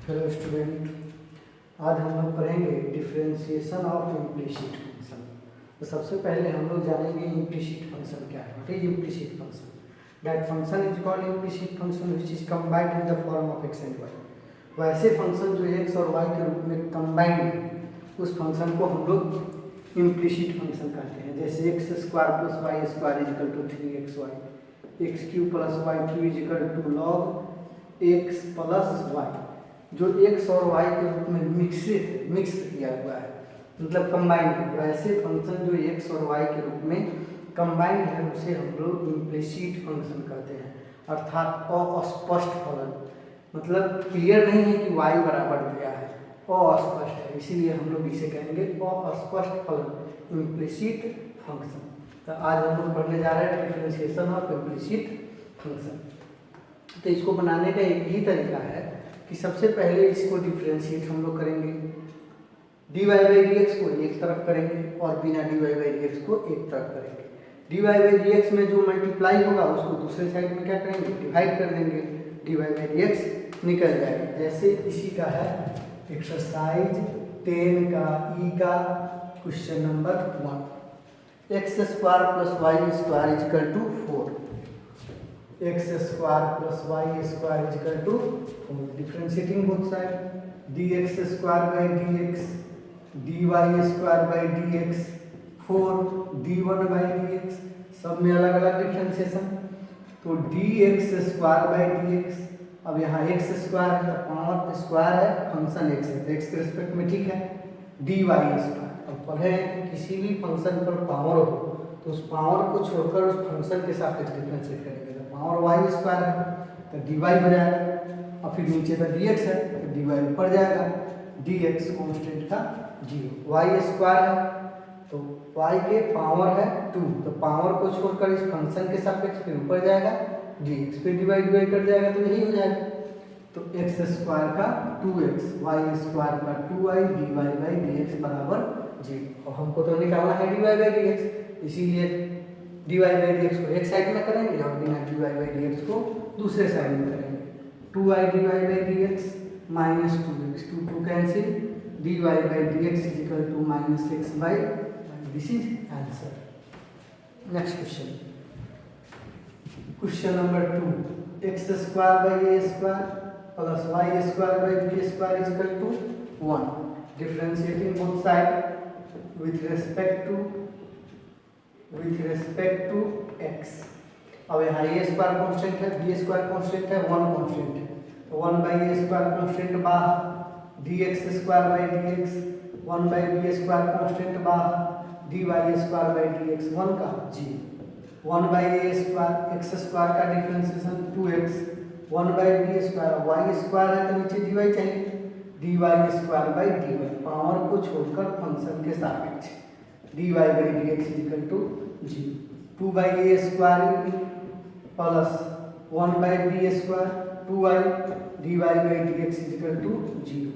Hello student, आज हम लोग पढ़ेंगे डिफरेंशिएशन ऑफ इम्प्लिसिट फंक्शन। तो सबसे पहले हम लोग जानेंगे इम्प्लिसिट फंक्शन क्या है। What is implicit function? That function is called implicit function which is combined in the form of x and y. वैसे फंक्शन जो एक्स और वाई के रूप में कंबाइंड है, उस फंक्शन को हम लोग इम्प्लिसिट फंक्शन कहते हैं। जैसे x square plus y square is equal to 3xy, x cube plus y cube equal to log x plus y, जो एक्स और वाई के रूप में मिक्स किया हुआ है, मतलब कंबाइंड है। वैसे फंक्शन जो एक्स और वाई के रूप में कंबाइंड है उसे हम लोग इम्प्लिसिट फंक्शन कहते हैं। अर्थात अस्पष्ट फलन, मतलब क्लियर नहीं है कि वाई बराबर दिया है, अस्पष्ट है, इसीलिए हम लोग इसे कहेंगे अस्पष्ट फलन, इम्प्लिसिट फंक्शन। तो आज हम लोग पढ़ने जा रहे हैं डिफरेंशिएशन ऑफ इम्प्लिसिट फंक्शन। तो इसको बनाने का एक ही तरीका है कि सबसे पहले इसको डिफरेंशिएट हम लोग करेंगे, dy बाई डी एक्स को एक तरफ करेंगे और बिना dy बाई डी एक्स को एक तरफ करेंगे। dy बाई डी एक्स में जो मल्टीप्लाई होगा उसको दूसरे साइड में क्या करेंगे, डिवाइड कर देंगे, dy बाई डी एक्स निकल जाएगा। जैसे इसी का है एक्सरसाइज 10 का ई का question number 1, x square plus y square is equal to 4, x square plus y square is equal to 4, differentiating both side, d x square by d x, d y square by d x 4, d one by d x, सब में अलग अलग differentiation. तो d x square by d x, अब यहाँ x square है, power square है, function x है, एक्स के रिस्पेक्ट में, ठीक है। डी वाई स्क्वायर, अब पढ़े कि किसी भी फंक्शन पर पावर हो तो उस पावर को छोड़कर उस फंक्शन के साथ डिफरेंशिएट करेंगे। पावर वाई स्क्वायर है तो डी वाई हो जाएगा, और फिर नीचे का डी एक्स है तो डी वाई ऊपर जाएगा, डी एक्स कॉन्स्टेंट का 0, वाई स्क्वायर है तो वाई के पावर है 2, तो पावर को छोड़कर इस फंक्शन के सापेक्ष फिर ऊपर जाएगा, डी एक्स फिर डिवाइड कर जाएगा, तो यही हो जाएगा। तो एक्स स्क्वायर का 2x, वाई स्क्वायर का 2y, d y by d x बराबर 0। और हमको तो निकालना है d y by d x, इसीलिए d y by d x को एक साइड में करेंगे और बिना d y by d x को दूसरे साइड में करेंगे। 2y d y by d x minus 2x, 2 cancel, d y by d x is equal to minus x by, this is answer. Next question, question number 2, x square by a square plus y square by b square is equal to 1, differentiating both side with respect to x। अब यहाँ a square constant है, b square constant है, 1 constant है, तो 1 by a square constant बाहर, d x square by d x, 1 by b square constant बाहर, d y square by d x 1 का जी, 1 by a square, x square का differentiation 2x, 1 by b square, y square है तो नीचे d y चाहिए, d y square by d y, power को छोड़कर फंक्शन के सापेक्ष, d y by d x is equal to 0, 2 by a square plus 1 by b square 2y, d y by d x is equal to 0।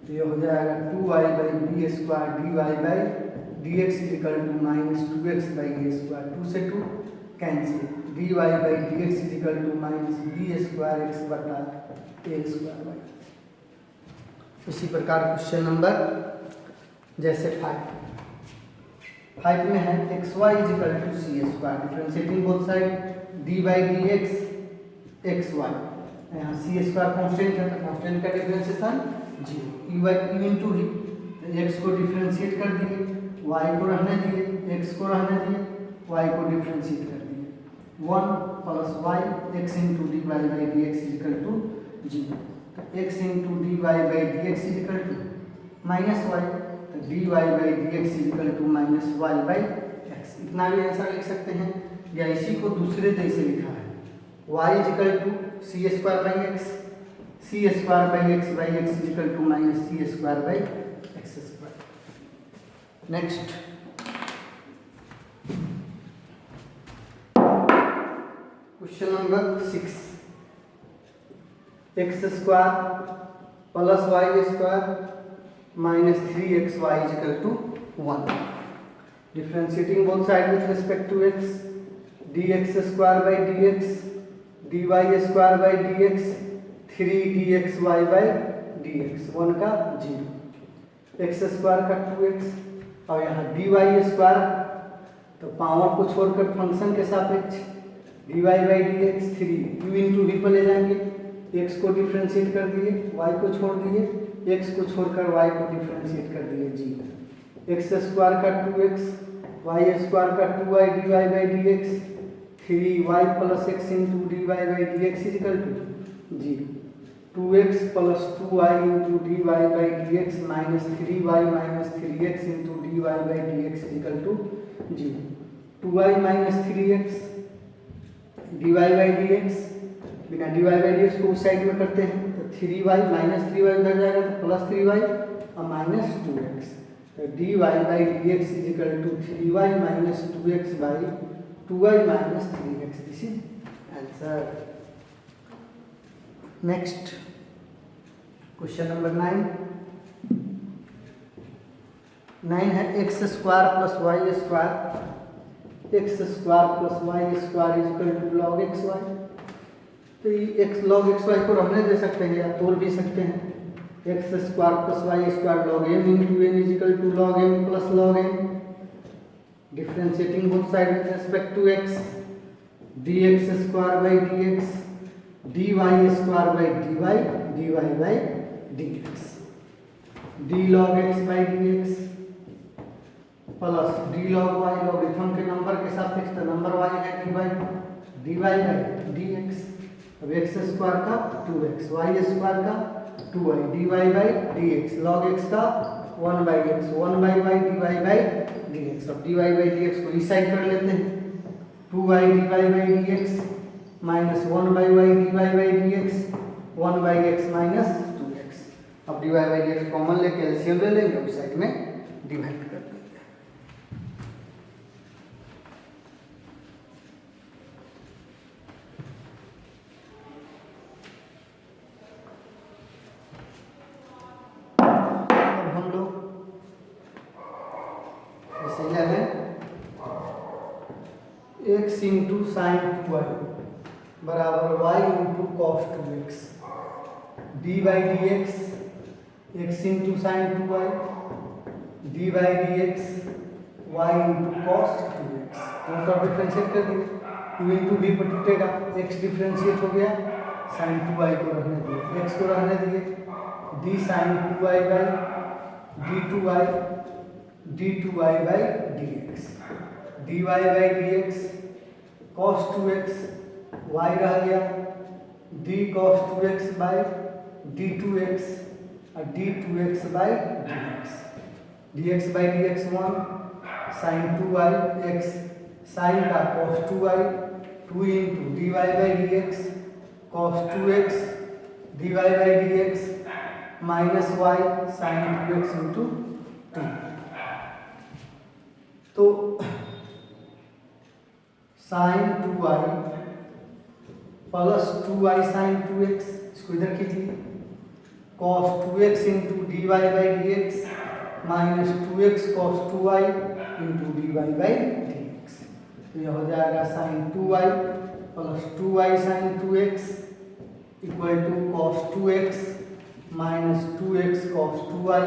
तो ये हो जाएगा 2y by b square d y by d x is equal to minus 2x by a square, 2 से 2 cancel, d y by d x is equal to minus b square x बटा a square by. इसी प्रकार question number जैसे 5 में है x y equal to c square, differentiating both side, d by d x x y, यहाँ c square constant है तो constant का डिफरेंशिएशन 0, यू इंटू ही, एक्स को डिफरेंशिएट कर दिए, वाई को रहने दिए, एक्स को रहने दिए, वाई को डिफरेंशिएट कर दिए, 1 plus y x into d y by d x is equal to 0, तो x into d y by d x is equal to minus y, तो d y by d x is equal to minus y by x, इतना भी answer लिख सकते हैं। या इसी को दूसरे तरीके से लिखा है, y equal to c square by x, c square by x is equal to minus c square by x square. Next question number 6, x square plus y square minus 3x y equal to 1, differentiating both side with respect to x, d x square by d x, d y square by d x, 3 dx y by d x, 1 का 0, x square का 2x, और यहाँ d y square, तो power को छोड़कर function के सापेक्ष d y by d x 3, u into v पर ले जाएंगे, x को डिफ्रेंशिएट कर दिए, y को छोड़ दिए, x को छोड़कर y को डिफ्रेंशिएट कर दिए जी, एक्स स्क्वायर का 2x, y स्क्वायर का 2y d y by d x, 3y plus x into d y by d x is equal to जी, 2x plus 2y into d y by d x minus 3y minus 3x into d y by d x is equal to जी, 2y minus 3x d y by d x, बिना d y by d x को उस side में करते हैं तो 3y minus 3y उधर जाएगा तो प्लस 3y और माइनस 2x, तो d y by d x is equal to 3y minus 2x by 2y minus 3x, this is answer. Next question number 9 है x square plus y square, x square plus y square is equal to log x y, तो ये x log x Y को रहने दे सकते हैं या तोड़ भी सकते हैं, x square plus y square log m into n equal to log m plus log m, differentiating both side with respect to x, d x square by d x, d y square by d y, d y by d x, d log x by d x plus d log y, logarithm के number के सापेक्ष तो number y है d y by d x, अब x square का 2x, y square का 2y, d y by d x, log x का 1 by x, 1 by y d y by d x, अब d y by d x को इस side कर लेते हैं, 2y d y by d x minus 1 by y d y by d x, 1 by x minus 2x, अब d y by d x common लेके LCM ले लेंगे, उस साइड में डिवाइड कर देंगे। एक्स इंटू साइन 2y बराबर y into cos 2x, d by d x, x into sine 2y, d by d x, y into cos 2x, दोनों differentiate कर दिए, u इंटू वी पर टूटेगा, x डिफ्रेंशिएट हो गया, साइन 2y को रहने दिए, x को रहने दिए, d sine 2y by d 2y by d x, d y by d x, cos 2x, y रह गया, D cos 2x by d 2x और d 2x by d x, d x by d x 1, sine 2y x, sine का cos 2y, 2 into d y by d x, cos 2x d y by d x minus y sine 2x into 2, तो sign 2y plus 2y sine 2x, इसको इधर कीजिए, cos 2x into d y by d x minus 2x cos 2y into d y by d x, तो यह हो जाएगा sine 2y plus 2y sine 2x equal to cos 2x minus 2x cos 2y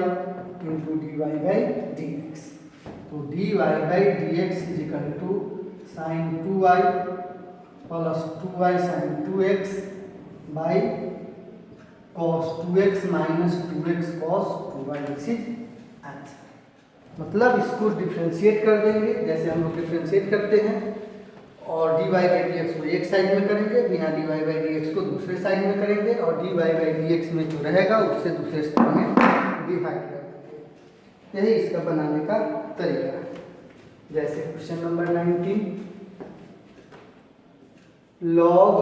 into d y by d x, तो d y by d x is equal to sine 2y plus 2y sine 2x by cos 2x minus 2x cos 2y, this is answer. मतलब इसको differentiate कर देंगे जैसे हम लोग differentiate करते हैं, और d y by d x को एक साइड में करेंगे, बिना d y by d x को दूसरे साइड में करेंगे, और d y by d x में जो रहेगा उससे दूसरे साइड में डिवाइड कर देंगे। यही इसका बनाने का तरीका है। जैसे question number 19, log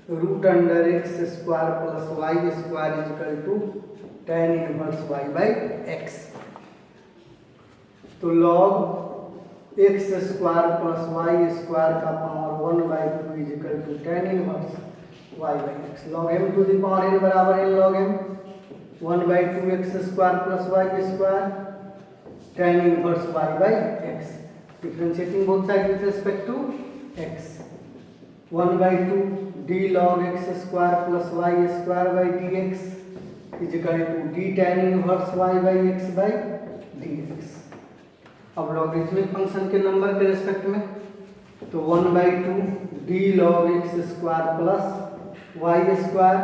root under x square plus y square is equal to tan inverse y by x, तो log x square plus y square का power 1/2 is equal to tan inverse y by x, log m to the power n बराबर n log m 1/2 x square plus y square tan inverse y by x, differentiating both side with respect to x, 1/2 d log x square plus y square by d x is equal to d tan inverse y by x by d x. अब logarithmic function के number के respect में तो 1/2 d log x square plus y square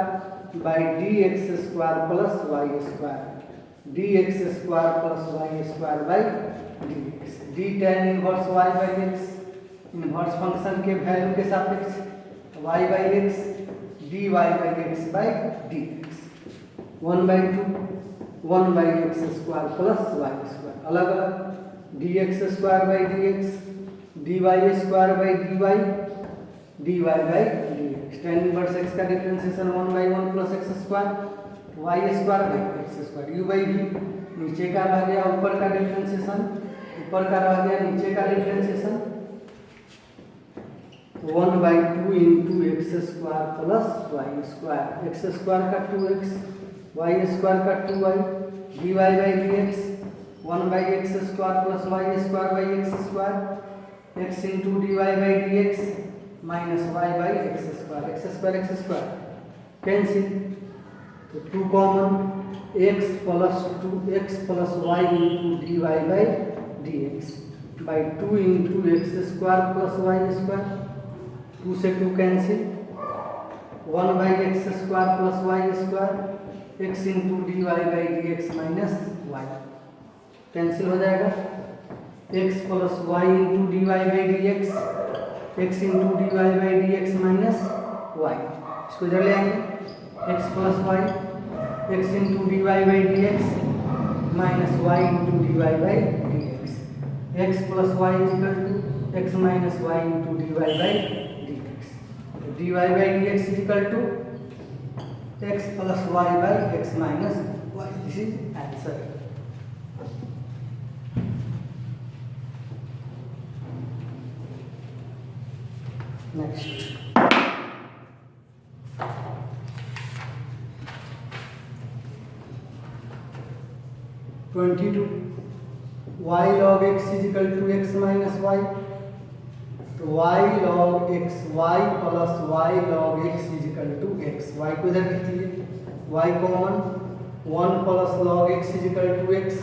by d x square plus y square, d x square plus y square by d x. D tan inverse y by x inverse function के value के सापेक्ष y by x d y by x by d x. 1/2 1/x square plus y square अलग अलग d x square by d x d y square by d y by d x. tan inverse x का differentiation 1/1 plus x square y square by x square u by v. नीचे का रह गया ऊपर का differentiation, ऊपर का रह गया नीचे का differentiation 1/2 into x square plus y square, x square का 2x वाई स्क्वायर का 2y d y by d x 1/x square plus y square by x square x into d y by d x minus y by x square cancel तो 2 common x plus 2x plus y into d y by d x by 2 into x square plus y square 2 से 2 cancel 1/x square plus y square x into d y by d x minus y cancel हो जाएगा x plus y into d y by d x x into d y by d x minus y. इसको इधर ले आएंगे x plus y x into d y by d x minus y into d y by d x x plus y equal to x minus y into d y by d x. D y by d x equal to x plus y by x minus y. This is answer. Next. 22 y log x is equal to x minus y तो y log x y plus y log x is equal to x। y को इधर लिख लीजिए y common 1 plus log x is equal to x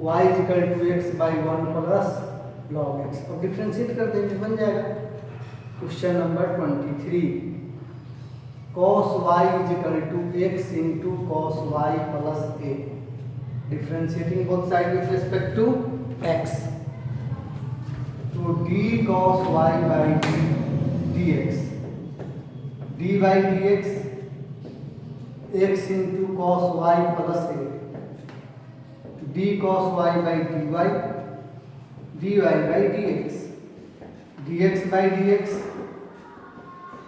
y is equal to x by 1 plus log x। अब differentiate कर देंगे बन जाएगा question number 23 cos y is equal to x into cos y plus a differentiating both side with respect to x तो d cos y by dx dy dx x into cos y plus a d cos y by dy by dx dx by dx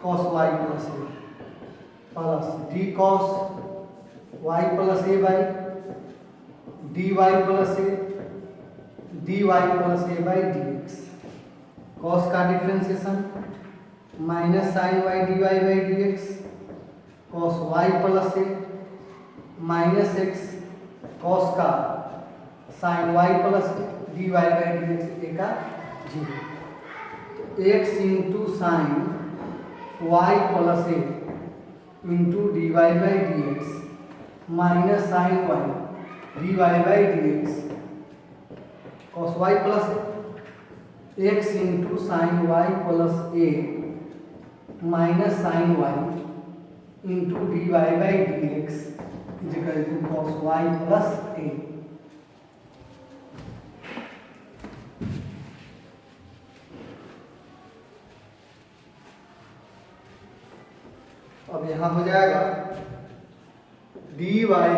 cos y plus a plus d cos y plus a by dy plus a dy plus a by dx cos का differentiation minus sine y d y by d x cos y plus a minus x cos का sine y plus d y by d x a का 0 x into sine y plus a into d y by d x minus sine y d y by d x cos y plus x into sine y plus a minus sine y into d y by d x is equal to cos y plus a. अब यहाँ हो जाएगा dy by